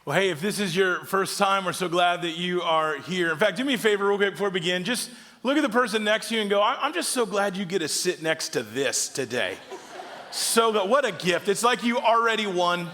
Well, hey, if this is your first time, we're so glad that you are here. In fact, do me a favor real quick before we begin. Just look at the person next to you and go, I'm just so glad you get to sit next to this today. So good. What a gift. It's like you already won,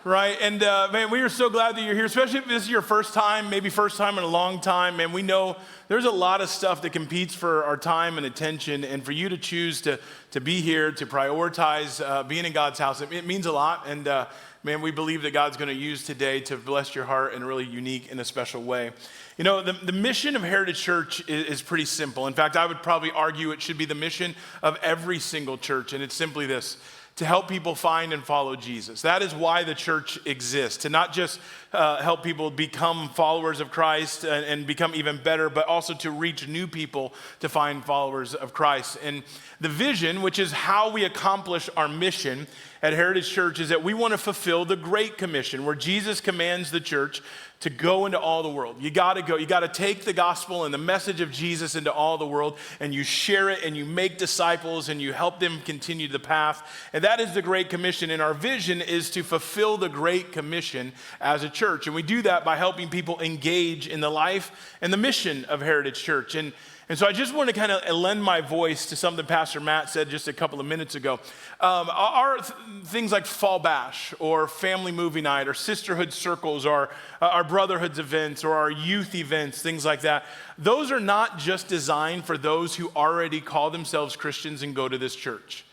right? And man, we are so glad that you're here, especially if this is your first time, maybe first time in a long time. Man, we know there's a lot of stuff that competes for our time and attention, and for you to choose to be here, to prioritize being in God's house, it means a lot. And man, we believe that God's going to use today to bless your heart in a really unique and a special way. You know, the mission of Heritage Church is pretty simple. In fact, I would probably argue it should be the mission of every single church, and it's simply this: to help people find and follow Jesus. That is why the church exists, to not just help people become followers of Christ and become even better, but also to reach new people to find followers of Christ. And the vision, which is how we accomplish our mission at Heritage Church, is that we want to fulfill the Great Commission, where Jesus commands the church to go into all the world. You got to go. You got to take the gospel and the message of Jesus into all the world, and you share it, and you make disciples, and you help them continue the path. And that is the Great Commission. And our vision is to fulfill the Great Commission as a church. And we do that by helping people engage in the life and the mission of Heritage Church. And so I just want to kind of lend my voice to something Pastor Matt said just a couple of minutes ago. Our things like Fall Bash or Family Movie Night or Sisterhood Circles or our Brotherhoods events or our youth events, things like that, those are not just designed for those who already call themselves Christians and go to this church.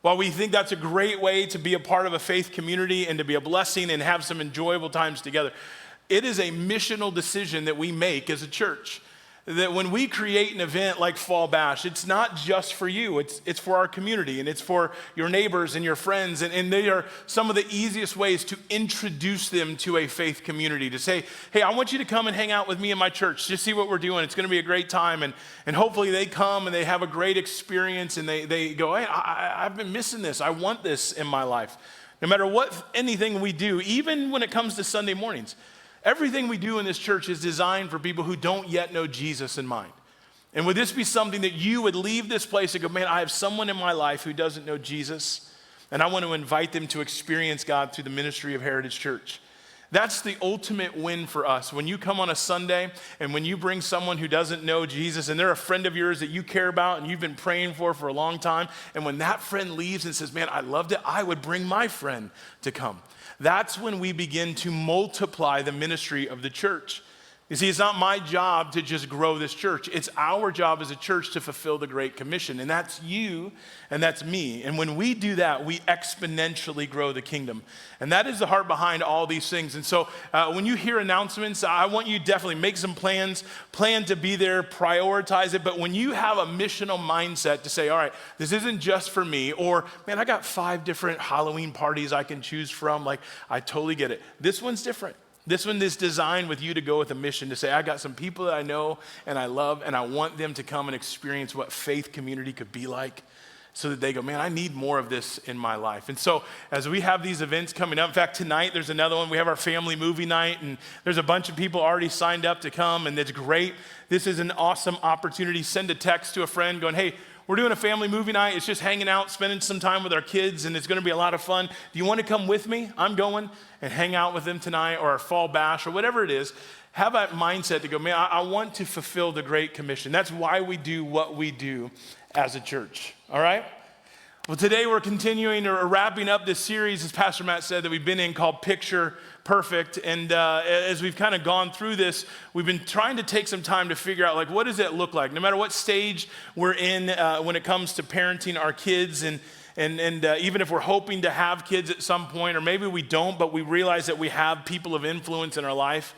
While we think that's a great way to be a part of a faith community and to be a blessing and have some enjoyable times together, it is a missional decision that we make as a church. That when we create an event like Fall Bash, it's not just for you, it's for our community, and it's for your neighbors and your friends, and they are some of the easiest ways to introduce them to a faith community, to say, hey, I want you to come and hang out with me in my church, just see what we're doing, it's gonna be a great time, and hopefully they come and they have a great experience, and they go, hey, I've been missing this, I want this in my life. No matter anything we do, even when it comes to Sunday mornings, everything we do in this church is designed for people who don't yet know Jesus in mind. And would this be something that you would leave this place and go, man, I have someone in my life who doesn't know Jesus, and I want to invite them to experience God through the ministry of Heritage Church. That's the ultimate win for us. When you come on a Sunday and when you bring someone who doesn't know Jesus and they're a friend of yours that you care about and you've been praying for a long time, and when that friend leaves and says, man, I loved it, I would bring my friend to come. That's when we begin to multiply the ministry of the church. You see, it's not my job to just grow this church. It's our job as a church to fulfill the Great Commission. And that's you and that's me. And when we do that, we exponentially grow the kingdom. And that is the heart behind all these things. And so when you hear announcements, I want you to definitely make some plans, plan to be there, prioritize it. But when you have a missional mindset to say, all right, this isn't just for me, or man, I got 5 different Halloween parties I can choose from. Like, I totally get it. This one's different. This one is designed with you to go with a mission to say, I got some people that I know and I love, and I want them to come and experience what faith community could be like, so that they go, man, I need more of this in my life. And so as we have these events coming up, in fact, tonight there's another one. We have our family movie night, and there's a bunch of people already signed up to come, and it's great. This is an awesome opportunity. Send a text to a friend going, hey, we're doing a family movie night. It's just hanging out, spending some time with our kids, and it's going to be a lot of fun. Do you want to come with me? I'm going, and hang out with them tonight, or our Fall Bash, or whatever it is. Have that mindset to go, man, I want to fulfill the Great Commission. That's why we do what we do as a church, all right? Well, today we're continuing or wrapping up this series, as Pastor Matt said, that we've been in called Picture Perfect. And as we've kind of gone through this, we've been trying to take some time to figure out, like, what does it look like? No matter what stage we're in when it comes to parenting our kids, and even if we're hoping to have kids at some point, or maybe we don't, but we realize that we have people of influence in our life,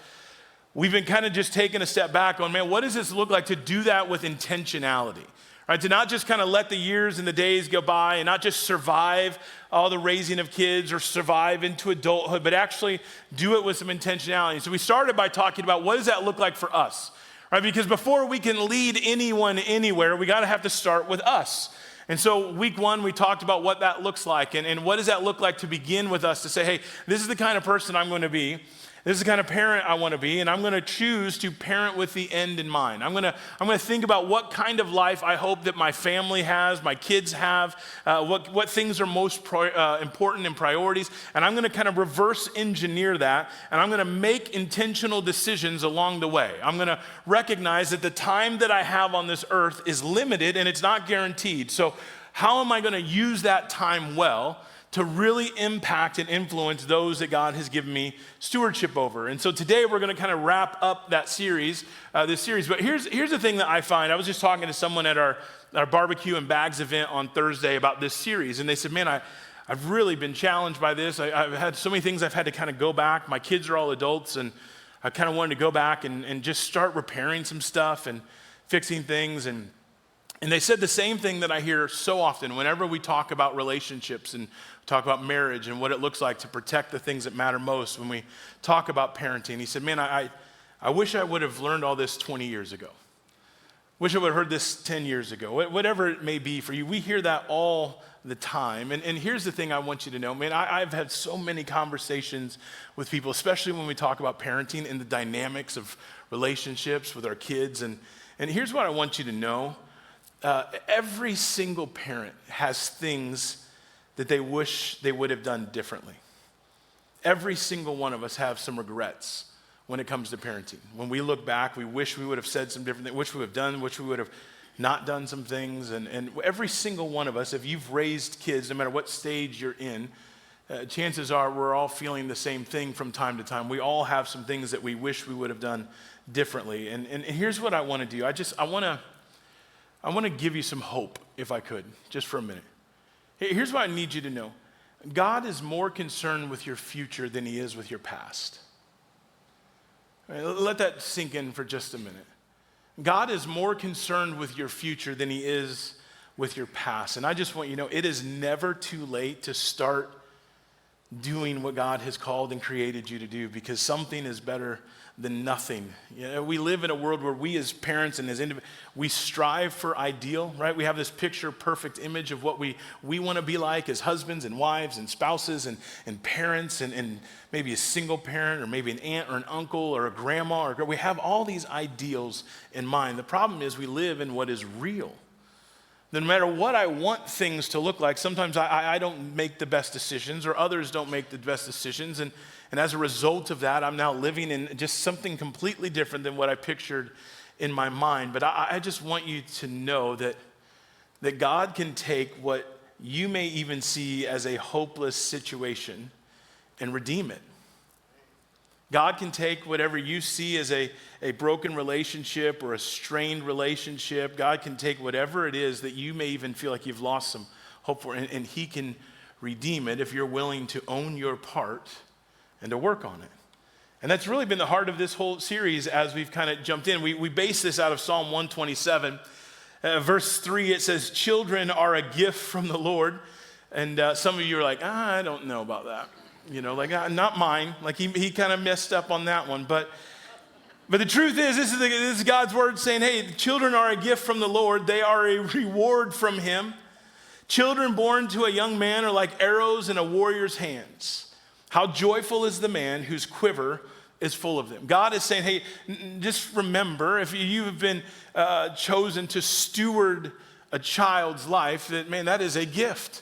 we've been kind of just taking a step back on, man, what does this look like to do that with intentionality? Right, to not just kind of let the years and the days go by and not just survive all the raising of kids or survive into adulthood, but actually do it with some intentionality. So we started by talking about, what does that look like for us? Right, because before we can lead anyone anywhere, we got to have to start with us. And so week 1, we talked about what that looks like, and what does that look like to begin with us, to say, hey, this is the kind of person I'm going to be. This is the kind of parent I want to be, and I'm going to choose to parent with the end in mind. I'm going to think about what kind of life I hope that my family has, my kids have, what things are most important and priorities, and I'm going to kind of reverse engineer that, and I'm going to make intentional decisions along the way. I'm going to recognize that the time that I have on this earth is limited and it's not guaranteed. So how am I going to use that time well to really impact and influence those that God has given me stewardship over? And so today we're going to kind of wrap up that series, this series. But here's the thing that I find. I was just talking to someone at our barbecue and bags event on Thursday about this series, and they said, man, I've really been challenged by this. I've had so many things I've had to kind of go back. My kids are all adults, and I kind of wanted to go back and just start repairing some stuff and fixing things. And they said the same thing that I hear so often whenever we talk about relationships and talk about marriage and what it looks like to protect the things that matter most when we talk about parenting. He said, man, I wish I would have learned all this 20 years ago. Wish I would have heard this 10 years ago. Whatever it may be for you, we hear that all the time. And here's the thing I want you to know, man, I've had so many conversations with people, especially when we talk about parenting and the dynamics of relationships with our kids. And here's what I want you to know. Every single parent has things that they wish they would have done differently. Every single one of us have some regrets when it comes to parenting. When we look back, we wish we would have said some different things, wish we would have done, wish we would have not done some things. And every single one of us, if you've raised kids, no matter what stage you're in, chances are we're all feeling the same thing from time to time. We all have some things that we wish we would have done differently. And here's what I want to do. I want to give you some hope, if I could, just for a minute. Here's what I need you to know. God is more concerned with your future than he is with your past. Let that sink in for just a minute. God is more concerned with your future than he is with your past. And I just want you to know, it is never too late to start doing what God has called and created you to do, because something is better than nothing. You know, we live in a world where we as parents and as individuals, we strive for ideal, right? We have this picture perfect image of what we want to be like as husbands and wives and spouses and parents and maybe a single parent or maybe an aunt or an uncle or a grandma. Or we have all these ideals in mind. The problem is we live in what is real. No matter what I want things to look like, sometimes I don't make the best decisions, or others don't make the best decisions. And as a result of that, I'm now living in just something completely different than what I pictured in my mind. But I just want you to know that God can take what you may even see as a hopeless situation and redeem it. God can take whatever you see as a broken relationship or a strained relationship. God can take whatever it is that you may even feel like you've lost some hope for, and he can redeem it if you're willing to own your part and to work on it. And that's really been the heart of this whole series as we've kind of jumped in. We base this out of Psalm 127. Verse 3, it says, "Children are a gift from the Lord." And some of you are like, I don't know about that. You know, like, not mine. Like, he kind of messed up on that one. But the truth is, this is God's word saying, hey, children are a gift from the Lord. They are a reward from him. Children born to a young man are like arrows in a warrior's hands. How joyful is the man whose quiver is full of them. God is saying, hey, just remember, if you have been chosen to steward a child's life, that is a gift.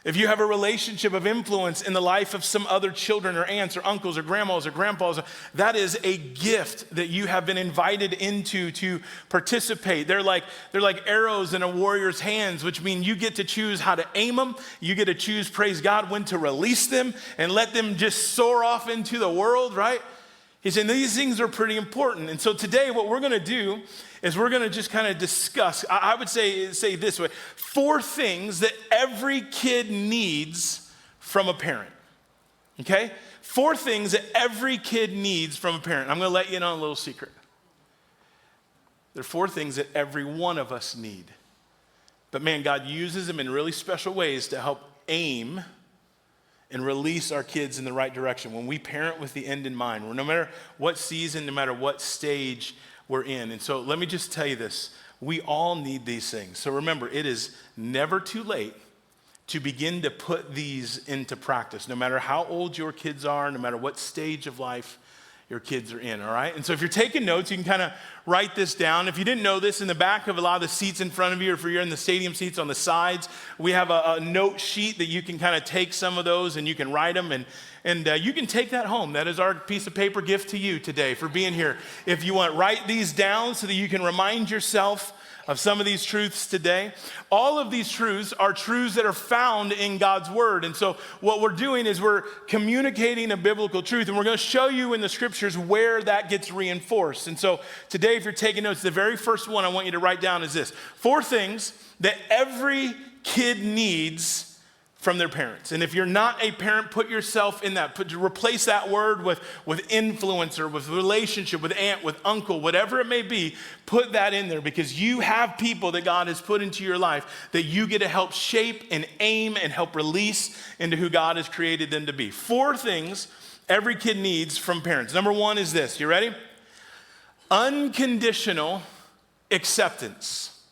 If you have a relationship of influence in the life of some other children or aunts or uncles or grandmas or grandpas, that is a gift that you have been invited into to participate. They're like arrows in a warrior's hands, which mean you get to choose how to aim them. You get to choose, praise God, when to release them and let them just soar off into the world, right? He's saying these things are pretty important. And so today what we're going to do is we're going to just kind of discuss, I would say this way, 4 things that every kid needs from a parent, okay? 4 things that every kid needs from a parent. I'm going to let you in on a little secret. There are 4 things that every one of us need. But man, God uses them in really special ways to help aim and release our kids in the right direction. When we parent with the end in mind, no matter what season, no matter what stage we're in. And so let me just tell you this. We all need these things. So remember, it is never too late to begin to put these into practice. No matter how old your kids are, no matter what stage of life your kids are in, all right? And so if you're taking notes, you can kind of write this down. If you didn't know this, in the back of a lot of the seats in front of you, or if you're in the stadium seats on the sides, we have a note sheet that you can kind of take some of those and you can write them, and you can take that home. That is our piece of paper gift to you today for being here. If you want, write these down so that you can remind yourself of some of these truths today. All of these truths are truths that are found in God's word. And so what we're doing is we're communicating a biblical truth, and we're going to show you in the scriptures where that gets reinforced. And so today, if you're taking notes, the very first one I want you to write down is this: 4 things that every kid needs from their parents. And if you're not a parent, put yourself in that. Replace that word with influencer, with relationship, with aunt, with uncle, whatever it may be. Put that in there, because you have people that God has put into your life that you get to help shape and aim and help release into who God has created them to be. 4 things every kid needs from parents. Number 1 is this. You ready? Unconditional acceptance.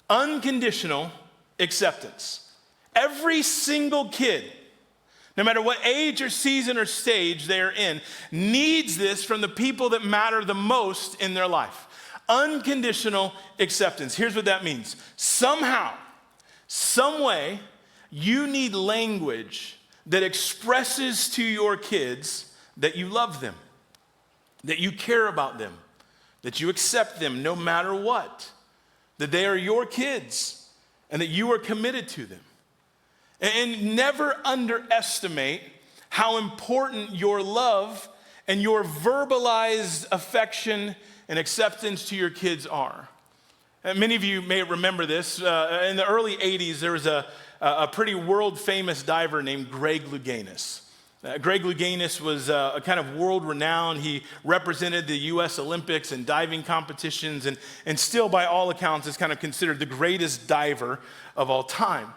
Unconditional acceptance. Every single kid, no matter what age or season or stage they're in, needs this from the people that matter the most in their life. Unconditional acceptance. Here's what that means. Somehow, some way, you need language that expresses to your kids that you love them, that you care about them, that you accept them no matter what, that they are your kids, and that you are committed to them. And never underestimate how important your love and your verbalized affection and acceptance to your kids are. And many of you may remember this. In the early 80s, there was a pretty world-famous diver named Greg Louganis. Greg Louganis was a kind of world-renowned. He represented the U.S. Olympics and diving competitions, and still, by all accounts, is kind of considered the greatest diver of all time.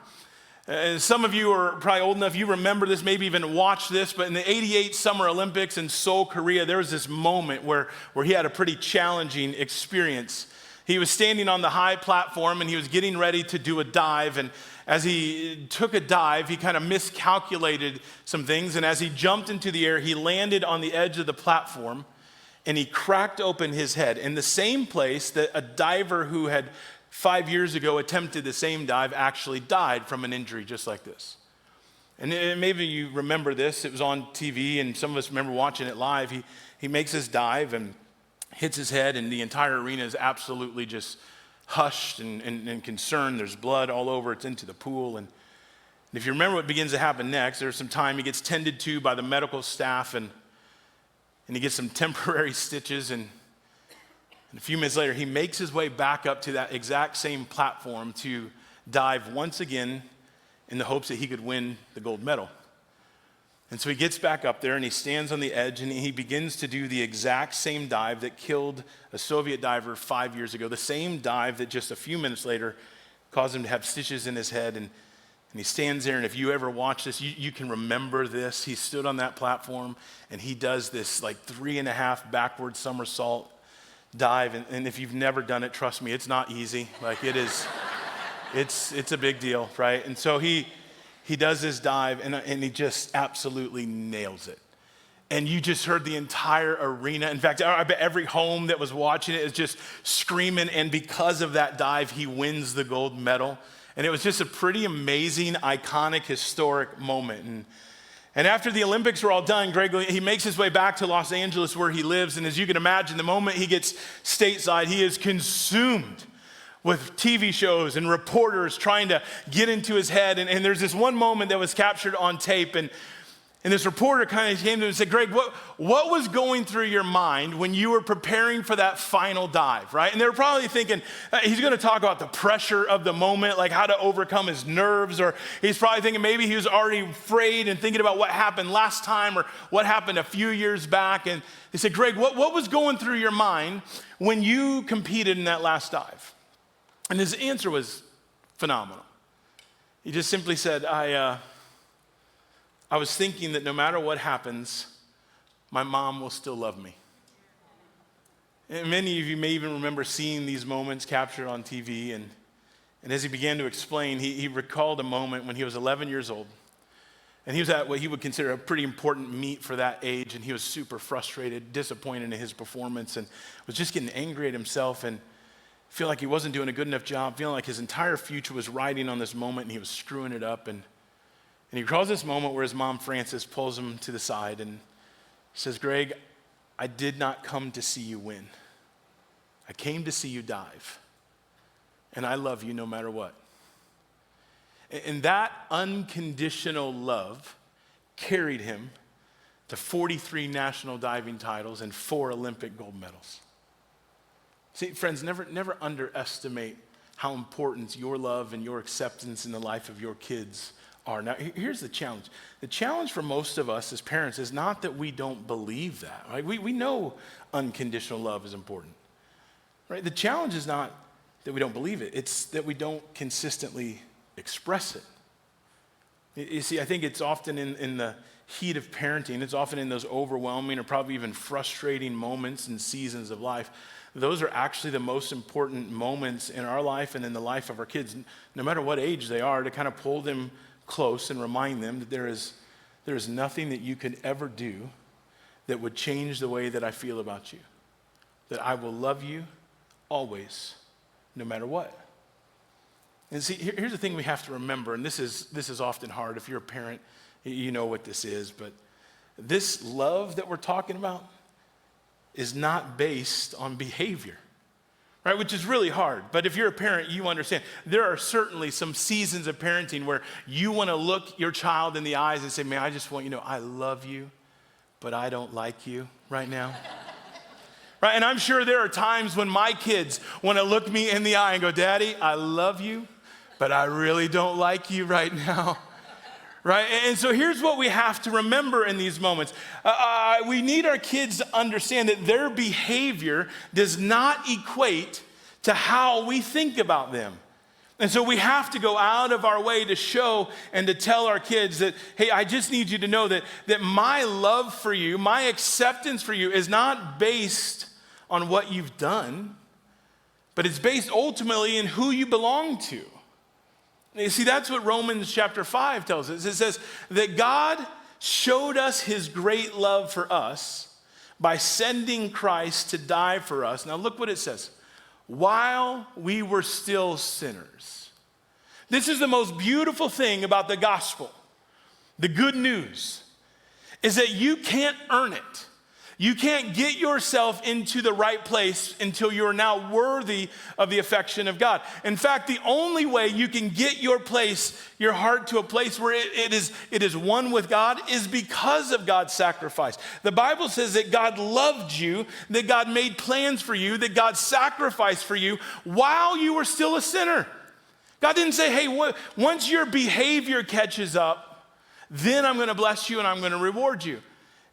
Some of you are probably old enough, you remember this, maybe even watched this, but in the 88 Summer Olympics in Seoul, Korea, there was this moment where he had a pretty challenging experience. He was standing on the high platform and he was getting ready to do a dive, and as he took a dive, he kind of miscalculated some things, and as he jumped into the air, he landed on the edge of the platform and he cracked open his head in the same place that a diver who had 5 years ago attempted the same dive actually died from an injury just like this. And maybe you remember this. It was on TV, and some of us remember watching it live. He makes his dive and hits his head, and the entire arena is absolutely just hushed and concerned. There's blood all over. It's into the pool. And if you remember what begins to happen next, there's some time. He gets tended to by the medical staff, and he gets some temporary stitches, and a few minutes later, he makes his way back up to that exact same platform to dive once again in the hopes that he could win the gold medal. And so he gets back up there and he stands on the edge and he begins to do the exact same dive that killed a Soviet diver 5 years ago, the same dive that just a few minutes later caused him to have stitches in his head. And he stands there, and if you ever watch this, you can remember this. He stood on that platform and he does this like 3.5 backward somersault dive, and if you've never done it, trust me, it's not easy. Like it is, it's a big deal, right? And so he does this dive, and he just absolutely nails it. And you just heard the entire arena. In fact, I bet every home that was watching it is just screaming, and because of that dive, he wins the gold medal. And it was just a pretty amazing, iconic, historic moment. And after the Olympics were all done, Greg, he makes his way back to Los Angeles where he lives. And as you can imagine, the moment he gets stateside, he is consumed with TV shows and reporters trying to get into his head. And there's this one moment that was captured on tape. And this reporter kind of came to him and said, Greg, what was going through your mind when you were preparing for that final dive, right? And they were probably thinking, he's going to talk about the pressure of the moment, like how to overcome his nerves, or he's probably thinking maybe he was already afraid and thinking about what happened last time or what happened a few years back. And they said, Greg, what was going through your mind when you competed in that last dive? And his answer was phenomenal. He just simply said, I was thinking that no matter what happens, my mom will still love me. And many of you may even remember seeing these moments captured on TV. And as he began to explain, he recalled a moment when he was 11 years old. And he was at what he would consider a pretty important meet for that age, and he was super frustrated, disappointed in his performance, and was just getting angry at himself and feel like he wasn't doing a good enough job, feeling like his entire future was riding on this moment and he was screwing it up. And he recalls this moment where his mom, Frances, pulls him to the side and says, "Greg, I did not come to see you win. I came to see you dive. And I love you no matter what." And that unconditional love carried him to 43 national diving titles and 4 Olympic gold medals. See, friends, never underestimate how important your love and your acceptance in the life of your kids are. Now, here's the challenge. The challenge for most of us as parents is not that we don't believe that, right? We know unconditional love is important, right? The challenge is not that we don't believe it. It's that we don't consistently express it. You see, I think it's often in the heat of parenting, it's often in those overwhelming or probably even frustrating moments and seasons of life. Those are actually the most important moments in our life and in the life of our kids, no matter what age they are, to kind of pull them close and remind them that there is nothing that you could ever do that would change the way that I feel about you. That I will love you always, no matter what. And see, here's the thing we have to remember, and this is often hard. If you're a parent, you know what this is, but this love that we're talking about is not based on behavior, right? Which is really hard. But if you're a parent, you understand. There are certainly some seasons of parenting where you want to look your child in the eyes and say, "Man, I just want you to know I love you, but I don't like you right now." Right? And I'm sure there are times when my kids want to look me in the eye and go, "Daddy, I love you, but I really don't like you right now." Right? And so here's what we have to remember in these moments. We need our kids to understand that their behavior does not equate to how we think about them. And so we have to go out of our way to show and to tell our kids that, hey, I just need you to know that my love for you, my acceptance for you is not based on what you've done, but it's based ultimately in who you belong to. You see, that's what Romans chapter 5 tells us. It says that God showed us his great love for us by sending Christ to die for us. Now look what it says. While we were still sinners. This is the most beautiful thing about the gospel. The good news is that you can't earn it. You can't get yourself into the right place until you're now worthy of the affection of God. In fact, the only way you can get your heart to a place where it is one with God is because of God's sacrifice. The Bible says that God loved you, that God made plans for you, that God sacrificed for you while you were still a sinner. God didn't say, hey, once your behavior catches up, then I'm going to bless you and I'm going to reward you.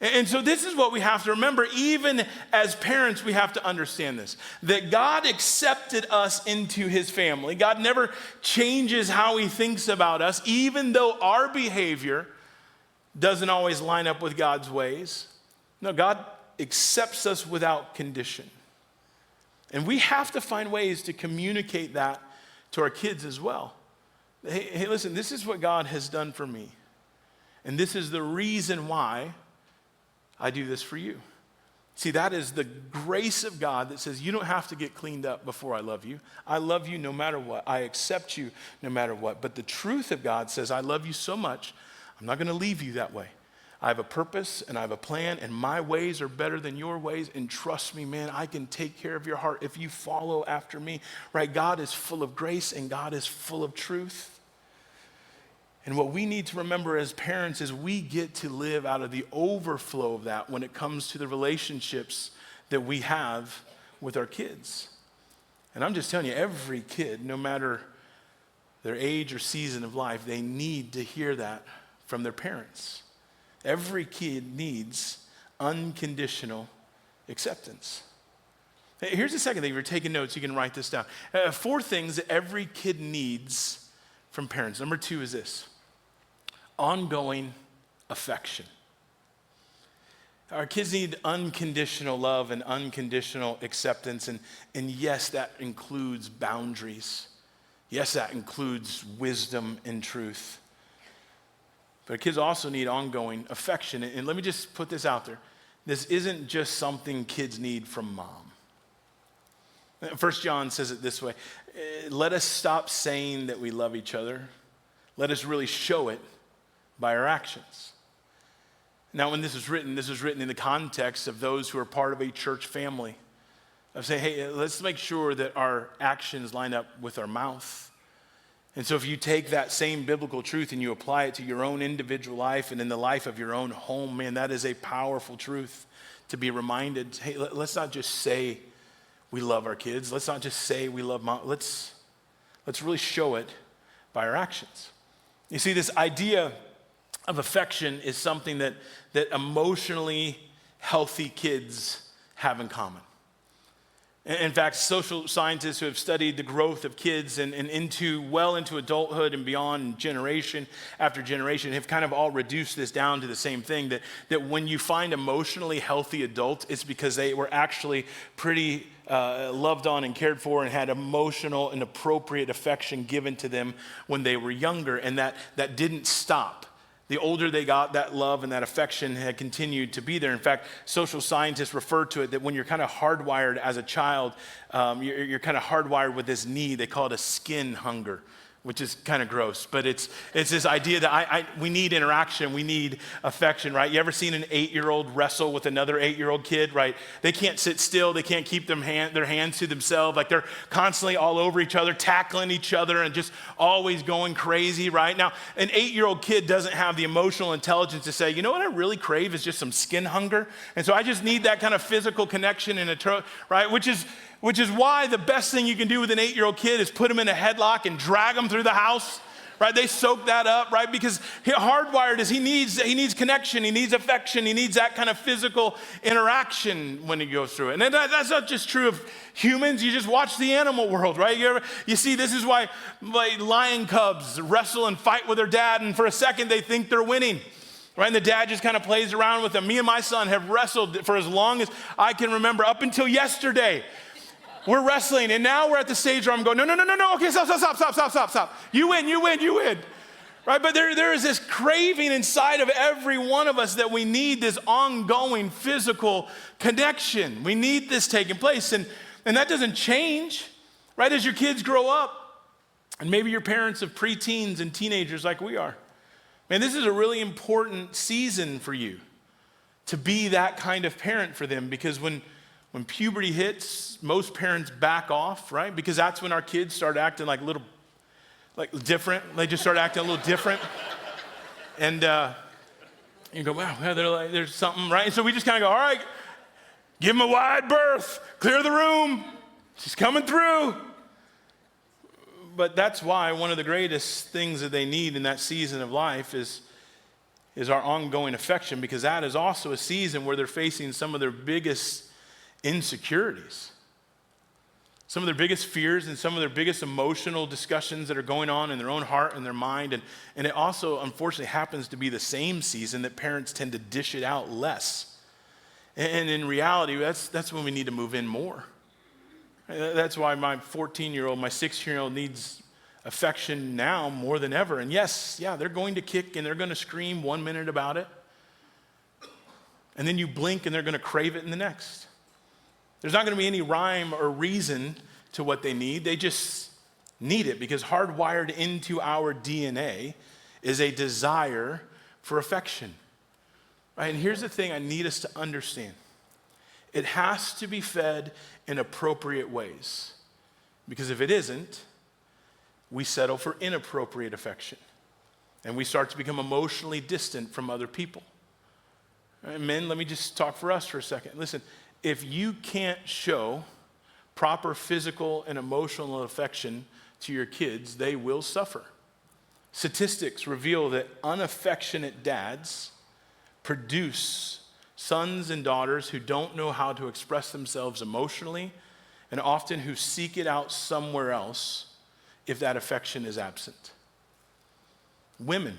And so this is what we have to remember. Even as parents, we have to understand this, that God accepted us into his family. God never changes how he thinks about us, even though our behavior doesn't always line up with God's ways. No, God accepts us without condition. And we have to find ways to communicate that to our kids as well. Hey, listen, this is what God has done for me. And this is the reason why I do this for you. See, that is the grace of God that says you don't have to get cleaned up before I love you. I love you no matter what. I accept you no matter what. But the truth of God says I love you so much, I'm not going to leave you that way. I have a purpose and I have a plan and my ways are better than your ways. And trust me, man, I can take care of your heart if you follow after me. Right? God is full of grace and God is full of truth. And what we need to remember as parents is we get to live out of the overflow of that when it comes to the relationships that we have with our kids. And I'm just telling you, every kid, no matter their age or season of life, they need to hear that from their parents. Every kid needs unconditional acceptance. Here's the second thing. If you're taking notes, you can write this down. 4 things that every kid needs from parents. Number 2 is this: ongoing affection. Our kids need unconditional love and unconditional acceptance. And yes, that includes boundaries. Yes, that includes wisdom and truth. But kids also need ongoing affection. And let me just put this out there. This isn't just something kids need from mom. 1 John says it this way. Let us stop saying that we love each other. Let us really show it by our actions. Now, when this was written in the context of those who are part of a church family. Of saying, hey, let's make sure that our actions line up with our mouth. And so if you take that same biblical truth and you apply it to your own individual life and in the life of your own home, man, that is a powerful truth to be reminded. Hey, let's not just say we love our kids. Let's not just say we love mom. Let's really show it by our actions. You see, this idea of affection is something that emotionally healthy kids have in common. In fact, social scientists who have studied the growth of kids and into adulthood and beyond, generation after generation, have kind of all reduced this down to the same thing, that when you find emotionally healthy adults, it's because they were actually pretty loved on and cared for and had emotional and appropriate affection given to them when they were younger, and that didn't stop. The older they got, that love and that affection had continued to be there. In fact, social scientists refer to it that when you're kind of hardwired as a child, you're kind of hardwired with this need. They call it a skin hunger, which is kind of gross. But it's this idea that we need interaction, we need affection, right? You ever seen an 8-year-old wrestle with another 8-year-old kid, right? They can't sit still. They can't keep their hands to themselves. Like they're constantly all over each other, tackling each other and just always going crazy, right? Now, an 8-year-old kid doesn't have the emotional intelligence to say, you know what I really crave is just some skin hunger. And so I just need that kind of physical connection right? Which is why the best thing you can do with an 8-year-old kid is put him in a headlock and drag him through the house, right? They soak that up, right? Because hardwired is he needs connection, he needs affection, he needs that kind of physical interaction when he goes through it. And that's not just true of humans. You just watch the animal world, right? You see, this is why lion cubs wrestle and fight with their dad, and for a second they think they're winning. Right? And the dad just kind of plays around with them. Me and my son have wrestled for as long as I can remember, up until yesterday. We're wrestling, and now we're at the stage where I'm going, no, okay, stop. You win. Right? But there is this craving inside of every one of us that we need this ongoing physical connection. We need this taking place, and that doesn't change, right? As your kids grow up, and maybe your parents of preteens and teenagers like we are. Man, this is a really important season for you to be that kind of parent for them, because when puberty hits, most parents back off, right? Because that's when our kids start acting like different. They just start acting a little different. And you go, wow, there's something, right? And so we just kind of go, all right, give them a wide berth, clear the room, she's coming through. But that's why one of the greatest things that they need in that season of life is our ongoing affection, because that is also a season where they're facing some of their biggest insecurities, some of their biggest fears, and some of their biggest emotional discussions that are going on in their own heart and their mind. And it also, unfortunately, happens to be the same season that parents tend to dish it out less. And in reality, that's when we need to move in more. That's why my 14-year-old, my 16-year-old needs affection now more than ever. And they're going to kick and they're going to scream 1 minute about it. And then you blink and they're going to crave it in the next. There's not going to be any rhyme or reason to what they need. They just need it, because hardwired into our DNA is a desire for affection. Right? And here's the thing I need us to understand. It has to be fed in appropriate ways, because if it isn't, we settle for inappropriate affection, and we start to become emotionally distant from other people. Right, men, let me just talk for us for a second. Listen, if you can't show proper physical and emotional affection to your kids, they will suffer. Statistics reveal that unaffectionate dads produce sons and daughters who don't know how to express themselves emotionally, and often who seek it out somewhere else if that affection is absent. Women,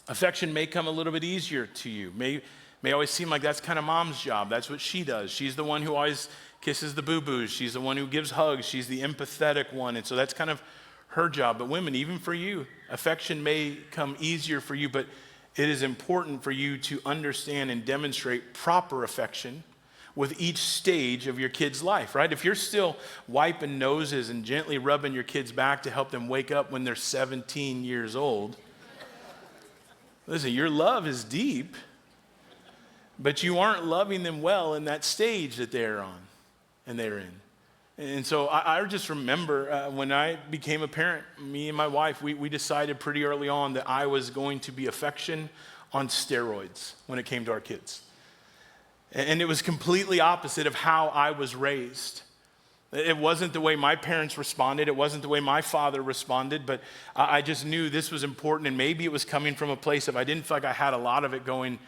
affection may come a little bit easier to you. May always seem like that's kind of mom's job. That's what she does. She's the one who always kisses the boo-boos. She's the one who gives hugs. She's the empathetic one. And so that's kind of her job. But women, even for you, affection may come easier for you. But it is important for you to understand and demonstrate proper affection with each stage of your kid's life, right? If you're still wiping noses and gently rubbing your kid's back to help them wake up when they're 17 years old, listen, your love is deep, but you aren't loving them well in that stage that they're on and they're in. And so I just remember when I became a parent, me and my wife, we decided pretty early on that I was going to be affection on steroids when it came to our kids. And it was completely opposite of how I was raised. It wasn't the way my parents responded. It wasn't the way my father responded, but I just knew this was important, and maybe it was coming from a place of I didn't feel like I had a lot of it growing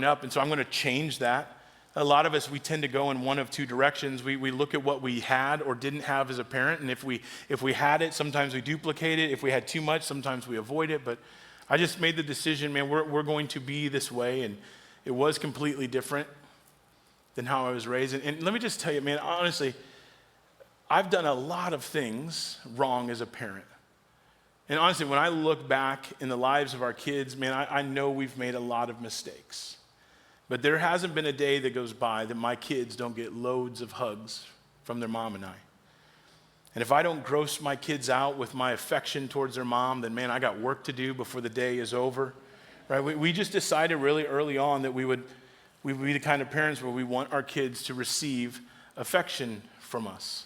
up, and so I'm going to change that. A lot of us, we tend to go in one of two directions. We look at what we had or didn't have as a parent, and if we had it, sometimes we duplicate it. If we had too much, sometimes we avoid it, but I just made the decision, man, we're going to be this way, and it was completely different than how I was raised. And let me just tell you, man, honestly, I've done a lot of things wrong as a parent. And honestly, when I look back in the lives of our kids, man, I know we've made a lot of mistakes. But there hasn't been a day that goes by that my kids don't get loads of hugs from their mom and I. And if I don't gross my kids out with my affection towards their mom, then man, I got work to do before the day is over. Right? We just decided really early on that we would be the kind of parents where we want our kids to receive affection from us.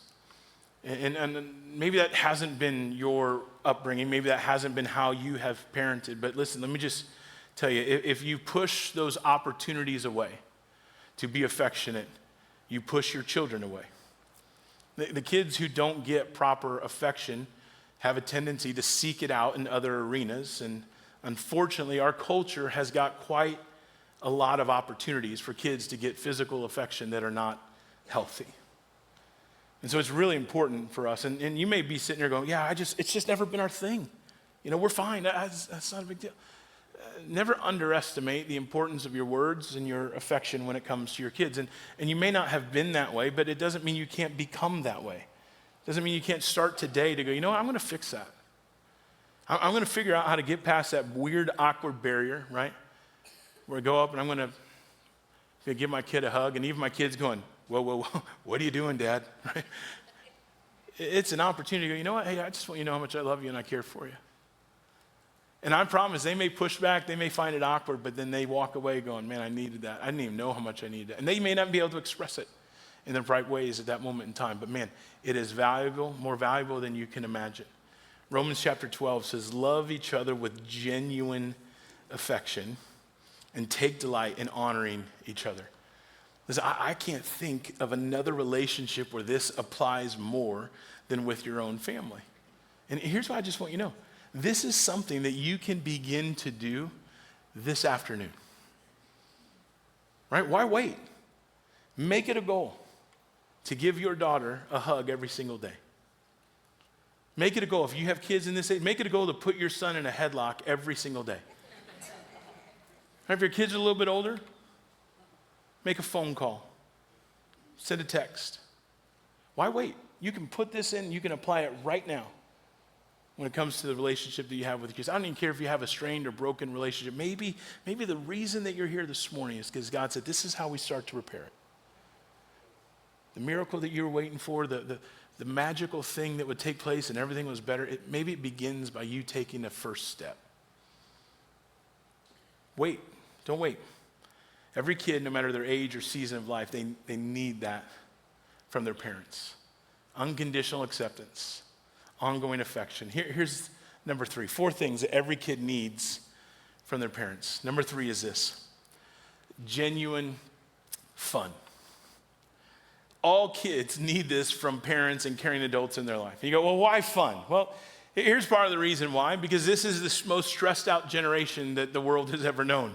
And maybe that hasn't been your upbringing. Maybe that hasn't been how you have parented. But listen, let me just tell you, if you push those opportunities away to be affectionate, you push your children away. The kids who don't get proper affection have a tendency to seek it out in other arenas. And unfortunately, our culture has got quite a lot of opportunities for kids to get physical affection that are not healthy. And so it's really important for us. And you may be sitting there going, yeah, it's just never been our thing. We're fine. That's not a big deal. Never underestimate the importance of your words and your affection when it comes to your kids. And you may not have been that way, but it doesn't mean you can't become that way. It doesn't mean you can't start today to go, you know what, I'm going to fix that. I'm going to figure out how to get past that weird, awkward barrier, right? Where I go up and I'm going to give my kid a hug, and even my kid's going, whoa, what are you doing, Dad? Right? It's an opportunity to go, you know what, hey, I just want you to know how much I love you and I care for you. And I promise they may push back, they may find it awkward, but then they walk away going, man, I needed that. I didn't even know how much I needed that. And they may not be able to express it in the right ways at that moment in time, but man, it is valuable, more valuable than you can imagine. Romans chapter 12 says, love each other with genuine affection and take delight in honoring each other. Listen, I can't think of another relationship where this applies more than with your own family. And here's what I just want you to know. This is something that you can begin to do this afternoon. Right? Why wait? Make it a goal to give your daughter a hug every single day. Make it a goal. If you have kids in this age, make it a goal to put your son in a headlock every single day. If your kids are a little bit older, make a phone call. Send a text. Why wait? You can put this in, you can apply it right now when it comes to the relationship that you have with your kids. I don't even care if you have a strained or broken relationship. Maybe the reason that you're here this morning is because God said, this is how we start to repair it. The miracle that you were waiting for, the magical thing that would take place and everything was better, maybe it begins by you taking the first step. Wait. Don't wait. Every kid, no matter their age or season of life, they need that from their parents. Unconditional acceptance, ongoing affection. Here's number 3. 4 things that every kid needs from their parents. Number 3 is this: genuine fun. All kids need this from parents and caring adults in their life. You go, well, why fun? Well, here's part of the reason why. Because this is the most stressed out generation that the world has ever known.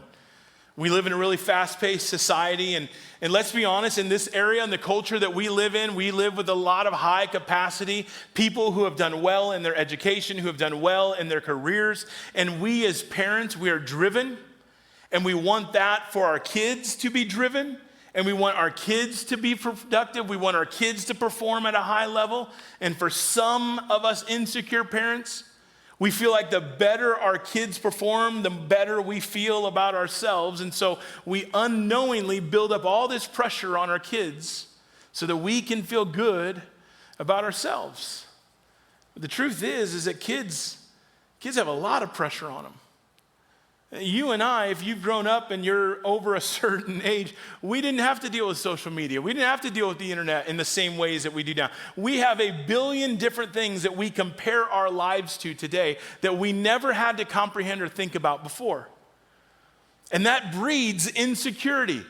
We live in a really fast-paced society, and let's be honest, in this area and the culture that we live in, we live with a lot of high capacity, people who have done well in their education, who have done well in their careers, and we as parents, we are driven, and we want that for our kids to be driven, and we want our kids to be productive, we want our kids to perform at a high level, and for some of us insecure parents, We feel like the better our kids perform, the better we feel about ourselves. And so we unknowingly build up all this pressure on our kids so that we can feel good about ourselves. But the truth is that kids have a lot of pressure on them. You and I, if you've grown up and you're over a certain age, we didn't have to deal with social media. We didn't have to deal with the internet in the same ways that we do now. We have a billion different things that we compare our lives to today that we never had to comprehend or think about before. And that breeds insecurity.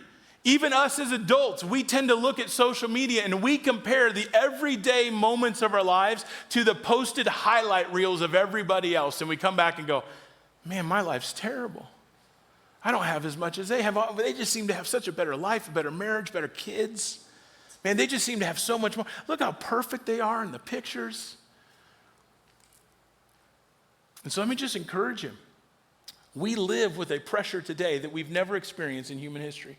Even us as adults, we tend to look at social media and we compare the everyday moments of our lives to the posted highlight reels of everybody else. And we come back and go, man, my life's terrible. I don't have as much as they have. They just seem to have such a better life, a better marriage, better kids. Man, they just seem to have so much more. Look how perfect they are in the pictures. And so let me just encourage you. We live with a pressure today that we've never experienced in human history.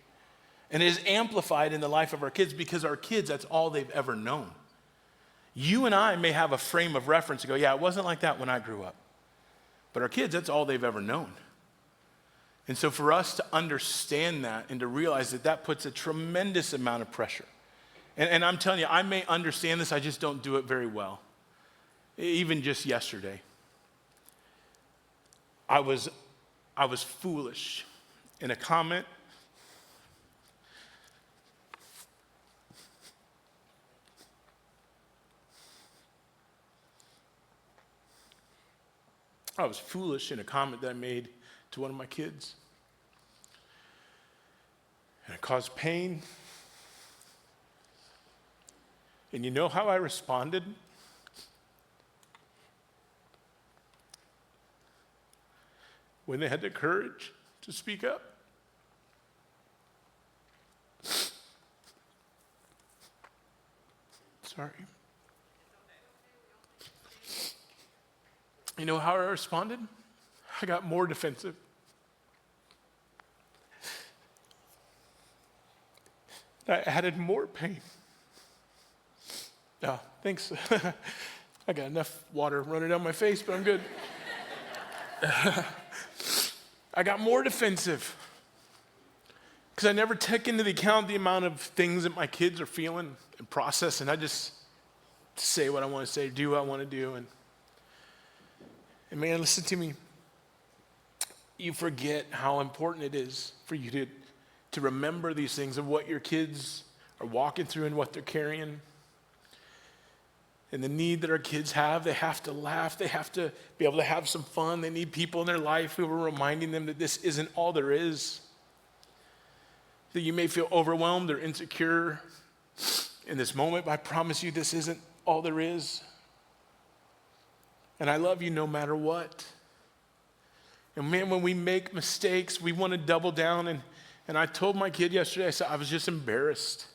And it is amplified in the life of our kids because our kids, that's all they've ever known. You and I may have a frame of reference to go, yeah, it wasn't like that when I grew up. But our kids, that's all they've ever known. And so for us to understand that and to realize that that puts a tremendous amount of pressure. And I'm telling you, I may understand this, I just don't do it very well. Even just yesterday, I was foolish in a comment. I was foolish in a comment that I made to one of my kids. And it caused pain. And you know how I responded? When they had the courage to speak up. Sorry. You know how I responded? I got more defensive. I added more pain. Oh, thanks. I got enough water running down my face, but I'm good. I got more defensive because I never take into account the amount of things that my kids are feeling and process, and I just say what I want to say, do what I want to do, and man, listen to me. You forget how important it is for you to remember these things of what your kids are walking through and what they're carrying. And the need that our kids have, they have to laugh. They have to be able to have some fun. They need people in their life who are reminding them that this isn't all there is. That you may feel overwhelmed or insecure in this moment, but I promise you this isn't all there is. And I love you no matter what. And man, when we make mistakes, we want to double down. And I told my kid yesterday, I said, I was just embarrassed.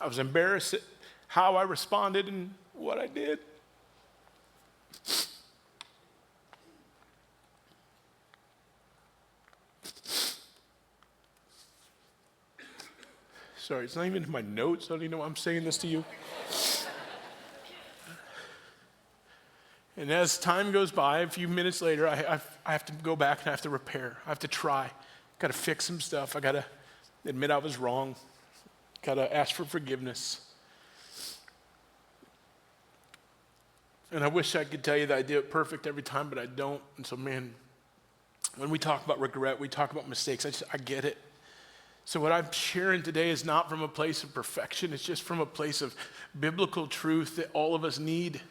I was embarrassed at how I responded and what I did. Sorry, it's not even in my notes. I don't even know why I'm saying this to you. And as time goes by, a few minutes later, I have to go back and I have to repair. I have to try. Got to fix some stuff. I got to admit I was wrong. Got to ask for forgiveness. And I wish I could tell you that I do it perfect every time, but I don't. And so, man, when we talk about regret, we talk about mistakes. I get it. So what I'm sharing today is not from a place of perfection. It's just from a place of biblical truth that all of us need,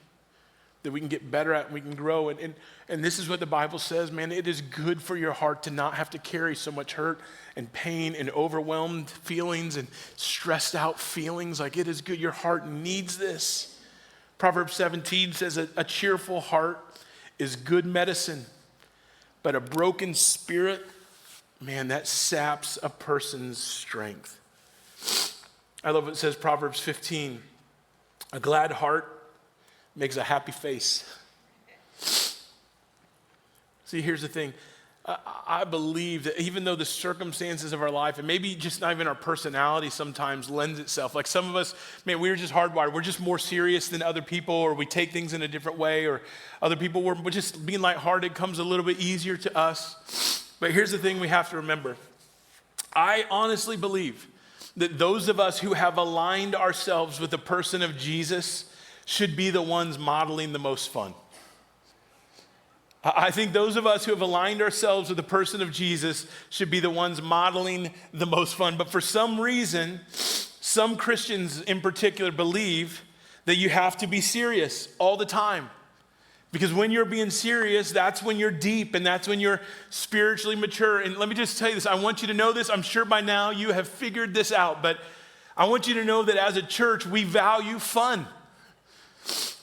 that we can get better at and we can grow. And this is what the Bible says, man, it is good for your heart to not have to carry so much hurt and pain and overwhelmed feelings and stressed out feelings. Like, it is good. Your heart needs this. Proverbs 17 says a cheerful heart is good medicine, but a broken spirit, man, that saps a person's strength. I love what it says, Proverbs 15, a glad heart makes a happy face. See, here's the thing. I believe that even though the circumstances of our life, and maybe just not even our personality sometimes lends itself, like some of us, man, we're just hardwired. We're just more serious than other people, or we take things in a different way, or other people, we're just being lighthearted comes a little bit easier to us. But here's the thing we have to remember. I honestly believe that those of us who have aligned ourselves with the person of Jesus should be the ones modeling the most fun. I think those of us who have aligned ourselves with the person of Jesus should be the ones modeling the most fun. But for some reason, some Christians in particular believe that you have to be serious all the time. Because when you're being serious, that's when you're deep and that's when you're spiritually mature. And let me just tell you this, I want you to know this. I'm sure by now you have figured this out, but I want you to know that as a church, we value fun.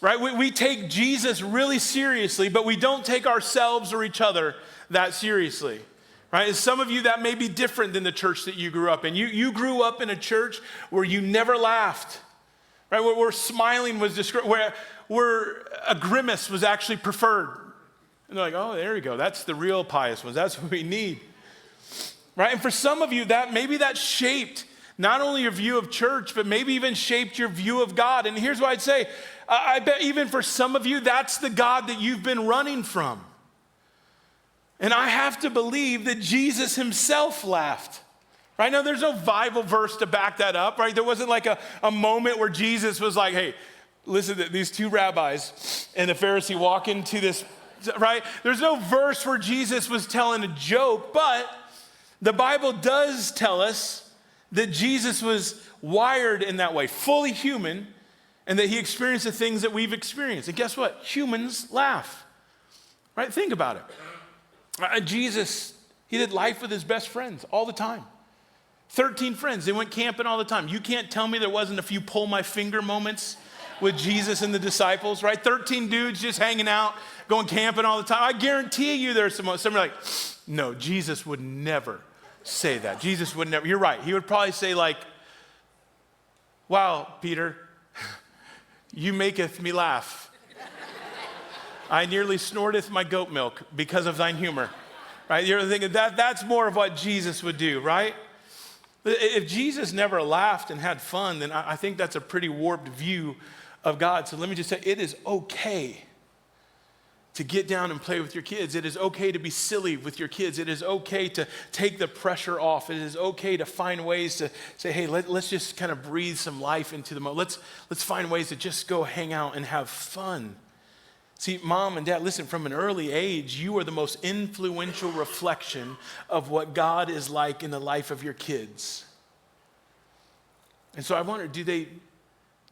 Right? We take Jesus really seriously, but we don't take ourselves or each other that seriously. Right? And some of you, that may be different than the church that you grew up in. You grew up in a church where you never laughed. Right? Where smiling was described, where a grimace was actually preferred. And they're like, oh, there you go. That's the real pious ones. That's what we need. Right? And for some of you, maybe that shaped not only your view of church, but maybe even shaped your view of God. And here's what I'd say. I bet even for some of you, that's the God that you've been running from. And I have to believe that Jesus himself laughed. Right now, there's no Bible verse to back that up, right? There wasn't like a moment where Jesus was like, hey, listen to these two rabbis and the Pharisee walk into this, right? There's no verse where Jesus was telling a joke, but the Bible does tell us that Jesus was wired in that way, fully human, and that he experienced the things that we've experienced. And guess what? Humans laugh, right? Think about it. Jesus, he did life with his best friends all the time. 13 friends, they went camping all the time. You can't tell me there wasn't a few pull my finger moments with Jesus and the disciples, right? 13 dudes just hanging out, going camping all the time. I guarantee you there's some are like, no, Jesus would never say that. Jesus would never, you're right. He would probably say like, wow, Peter, you maketh me laugh. I nearly snorteth my goat milk because of thine humor, right? You're thinking that's more of what Jesus would do, right? If Jesus never laughed and had fun, then I think that's a pretty warped view of God. So let me just say, it is okay to get down and play with your kids. It is okay to be silly with your kids. It is okay to take the pressure off. It is okay to find ways to say, hey, let's just kind of breathe some life into the moment. Let's find ways to just go hang out and have fun. See, mom and dad, listen, from an early age, you are the most influential reflection of what God is like in the life of your kids. And so I wonder, do they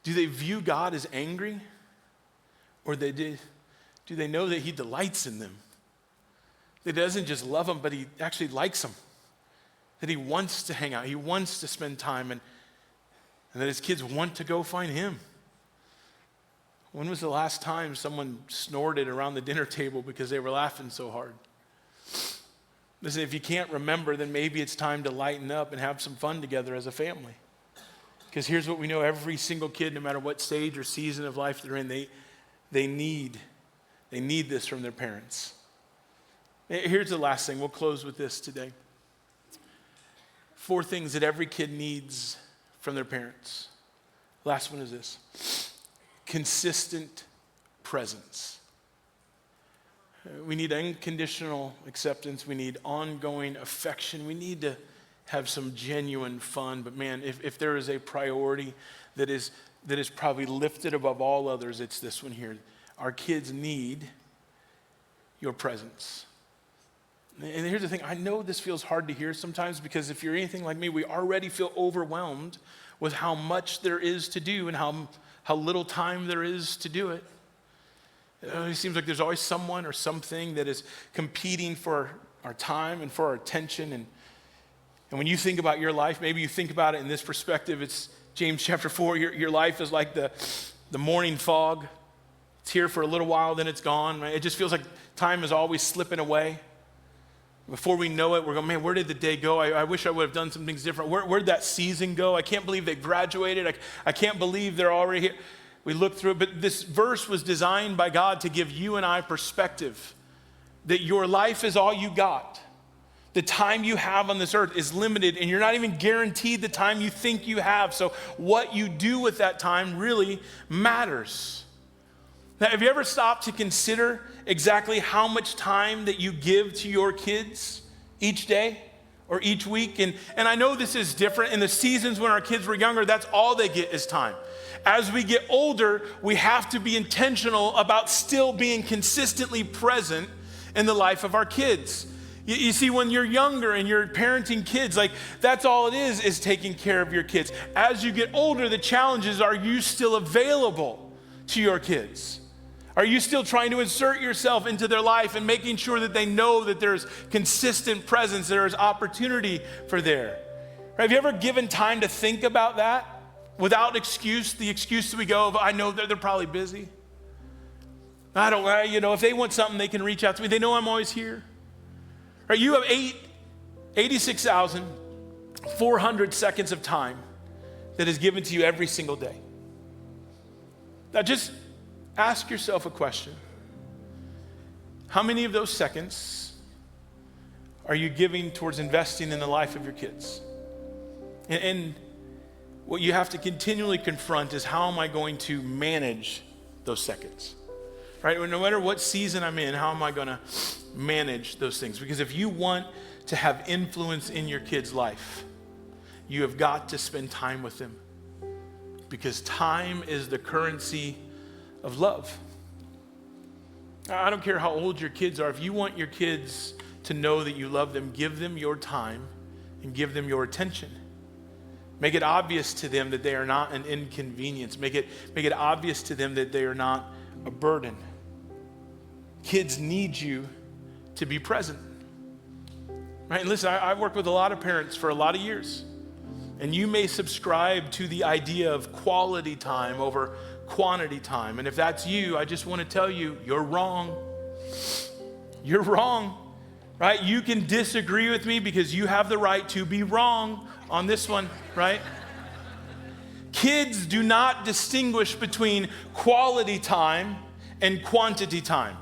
view God as angry? Or do they know that he delights in them? That he doesn't just love them, but he actually likes them. That he wants to hang out, he wants to spend time, and that his kids want to go find him. When was the last time someone snorted around the dinner table because they were laughing so hard? Listen, if you can't remember, then maybe it's time to lighten up and have some fun together as a family. Because here's what we know, every single kid, no matter what stage or season of life they're in, they need this from their parents. Here's the last thing. We'll close with this today. 4 things that every kid needs from their parents. Last one is this. Consistent presence. We need unconditional acceptance. We need ongoing affection. We need to have some genuine fun. But man, if there is a priority that is probably lifted above all others, it's this one here. Our kids need your presence. And here's the thing. I know this feels hard to hear sometimes because if you're anything like me, we already feel overwhelmed with how much there is to do and how little time there is to do it. It seems like there's always someone or something that is competing for our time and for our attention. And when you think about your life, maybe you think about it in this perspective. It's James chapter 4. Your life is like the morning fog. It's here for a little while, then it's gone. Right? It just feels like time is always slipping away. Before we know it, we're going, man, where did the day go? I wish I would have done some things different. Where'd that season go? I can't believe they graduated. I can't believe they're already here. We look through it, but this verse was designed by God to give you and I perspective. that your life is all you got. The time you have on this earth is limited, and you're not even guaranteed the time you think you have. So what you do with that time really matters. Now, have you ever stopped to consider exactly how much time that you give to your kids each day or each week? And I know this is different. In the seasons when our kids were younger, that's all they get is time. As we get older, we have to be intentional about still being consistently present in the life of our kids. You see, when you're younger and you're parenting kids, like that's all it is taking care of your kids. As you get older, the challenge is, are you still available to your kids? Are you still trying to insert yourself into their life and making sure that they know that there's consistent presence, there is opportunity for there? Have you ever given time to think about that without excuse, the excuse that we go of, I know that they're probably busy. I don't, if they want something, they can reach out to me. They know I'm always here. Right, you have 86,400 seconds of time that is given to you every single day. Now just ask yourself a question. How many of those seconds are you giving towards investing in the life of your kids? And what you have to continually confront is, how am I going to manage those seconds? Right? No matter what season I'm in, how am I going to manage those things? Because if you want to have influence in your kid's life, you have got to spend time with them. Because time is the currency of love. I don't care how old your kids are. If you want your kids to know that you love them, give them your time and give them your attention. Make it obvious to them that they are not an inconvenience. Make it obvious to them that they are not a burden. Kids need you to be present. Right? And listen, I've worked with a lot of parents for a lot of years. And you may subscribe to the idea of quality time over quantity time. And if that's you, I just want to tell you, you're wrong. You're wrong. Right? You can disagree with me because you have the right to be wrong on this one, right? Kids do not distinguish between quality time and quantity time.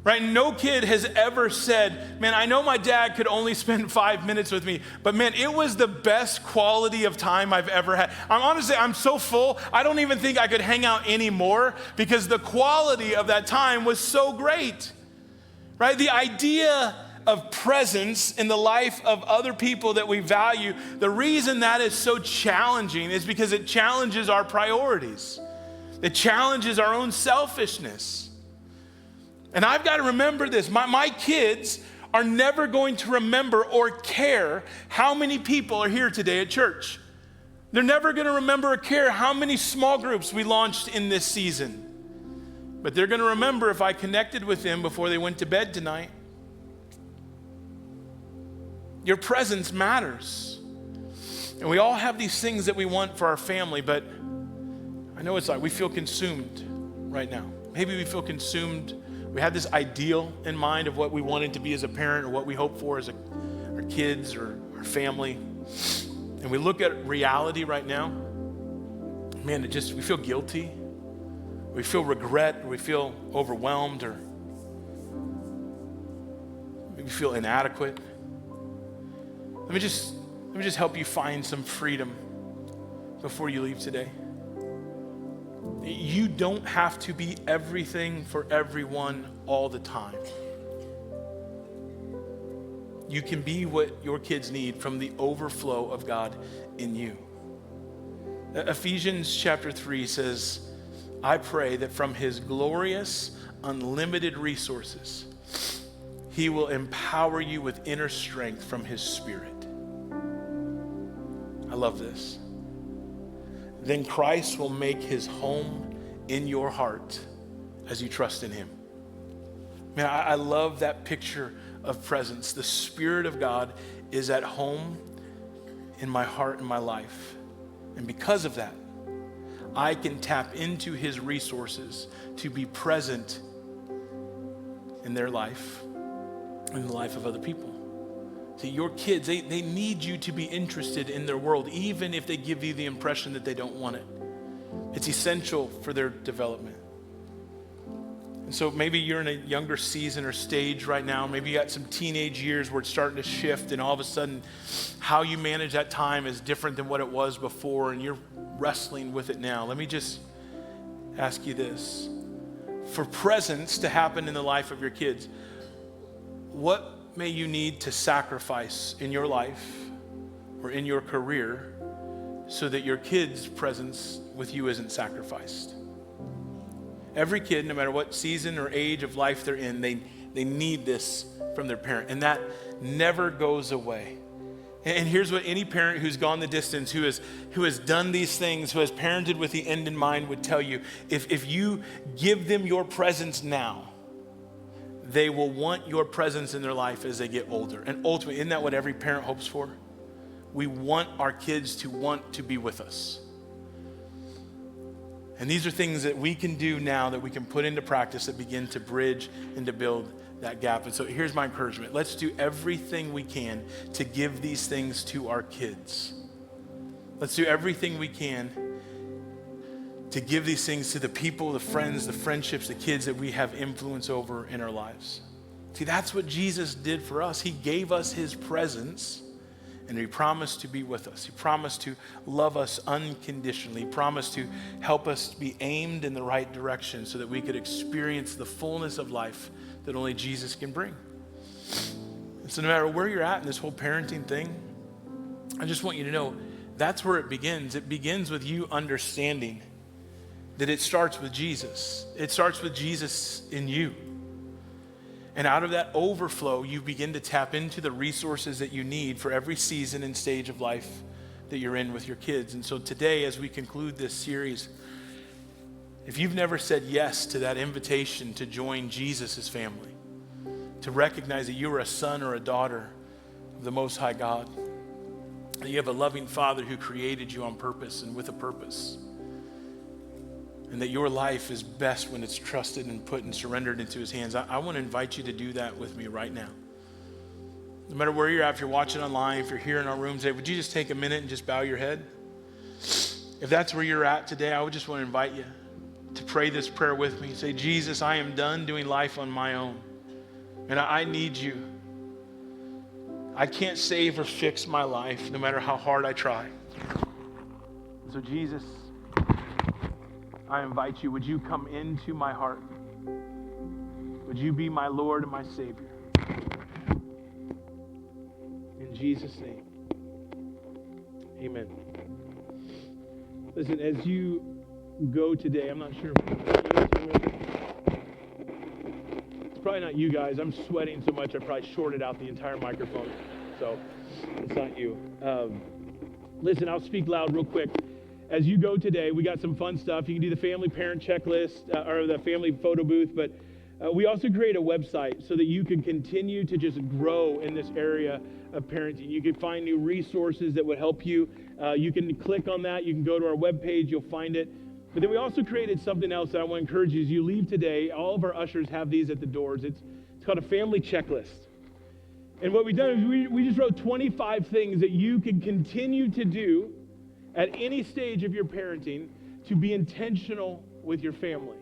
Right? No kid has ever said, man, I know my dad could only spend 5 minutes with me, but man, it was the best quality of time I've ever had. I'm so full, I don't even think I could hang out anymore because the quality of that time was so great. Right? The idea of presence in the life of other people that we value, the reason that is so challenging is because it challenges our priorities. It challenges our own selfishness. And I've got to remember this. My kids are never going to remember or care how many people are here today at church. They're never going to remember or care how many small groups we launched in this season. But they're going to remember if I connected with them before they went to bed tonight. Your presence matters. And we all have these things that we want for our family, but I know it's like we feel consumed right now. Maybe we feel consumed. We had this ideal in mind of what we wanted to be as a parent or what we hope for as our kids or our family. And we look at reality right now. Man, we feel guilty. We feel regret. Or we feel overwhelmed, or we feel inadequate. Let me just help you find some freedom before you leave today. You don't have to be everything for everyone all the time. You can be what your kids need from the overflow of God in you. Ephesians chapter 3 says, I pray that from his glorious, unlimited resources, he will empower you with inner strength from his Spirit. I love this. Then Christ will make his home in your heart as you trust in him. Man, I love that picture of presence. The Spirit of God is at home in my heart and my life. And because of that, I can tap into his resources to be present in their life and the life of other people. See, your kids, they need you to be interested in their world, even if they give you the impression that they don't want it. It's essential for their development. And so maybe you're in a younger season or stage right now. Maybe you got some teenage years where it's starting to shift, and all of a sudden how you manage that time is different than what it was before, and you're wrestling with it now. Let me just ask you this. For presence to happen in the life of your kids, what may you need to sacrifice in your life or in your career so that your kids' presence with you isn't sacrificed? Every kid, no matter what season or age of life they're in, they need this from their parent, and that never goes away. And here's what any parent who's gone the distance, who has done these things, who has parented with the end in mind would tell you. If you give them your presence now, they will want your presence in their life as they get older. And ultimately, isn't that what every parent hopes for? We want our kids to want to be with us. And these are things that we can do now that we can put into practice that begin to bridge and to build that gap. And so here's my encouragement. Let's do everything we can to give these things to our kids. Let's do everything we can to give these things to the people, the friends, the friendships, the kids that we have influence over in our lives. See, that's what Jesus did for us. He gave us his presence, and he promised to be with us. He promised to love us unconditionally. He promised to help us be aimed in the right direction so that we could experience the fullness of life that only Jesus can bring. And so no matter where you're at in this whole parenting thing, I just want you to know that's where it begins. It begins with you understanding that it starts with Jesus. It starts with Jesus in you. And out of that overflow, you begin to tap into the resources that you need for every season and stage of life that you're in with your kids. And so today, as we conclude this series, if you've never said yes to that invitation to join Jesus' family, to recognize that you are a son or a daughter of the Most High God, that you have a loving Father who created you on purpose and with a purpose, and that your life is best when it's trusted and put and surrendered into his hands, I want to invite you to do that with me right now. No matter where you're at, if you're watching online, if you're here in our room today, would you just take a minute and just bow your head? If that's where you're at today, I would just want to invite you to pray this prayer with me. Say, Jesus, I am done doing life on my own, and I need you. I can't save or fix my life no matter how hard I try. So Jesus, I invite you, would you come into my heart? Would you be my Lord and my Savior? In Jesus' name, amen. Listen, as you go today, I'm not sure. It's probably not you guys. I'm sweating so much I probably shorted out the entire microphone. So it's not you. Listen, I'll speak loud real quick. As you go today, we got some fun stuff. You can do the family parent checklist or the family photo booth, but we also create a website so that you can continue to just grow in this area of parenting. You can find new resources that would help you. You can click on that. You can go to our webpage. You'll find it. But then we also created something else that I want to encourage you as you leave today. All of our ushers have these at the doors. It's called a family checklist. And what we've done is we just wrote 25 things that you can continue to do at any stage of your parenting to be intentional with your family.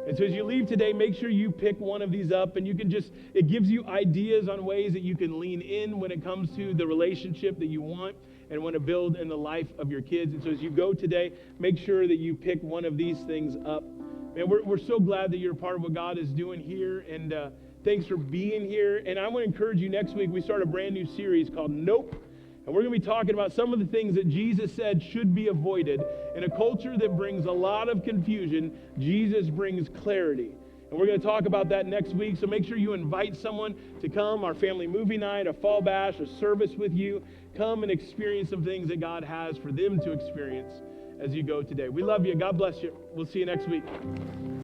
And so as you leave today, make sure you pick one of these up, and you can just, it gives you ideas on ways that you can lean in when it comes to the relationship that you want and want to build in the life of your kids. And so as you go today, make sure that you pick one of these things up. Man, we're so glad that you're a part of what God is doing here, and thanks for being here. And I want to encourage you, next week we start a brand new series called Nope. And we're going to be talking about some of the things that Jesus said should be avoided. In a culture that brings a lot of confusion, Jesus brings clarity. And we're going to talk about that next week. So make sure you invite someone to come, our family movie night, a fall bash, a service with you. Come and experience some things that God has for them to experience as you go today. We love you. God bless you. We'll see you next week.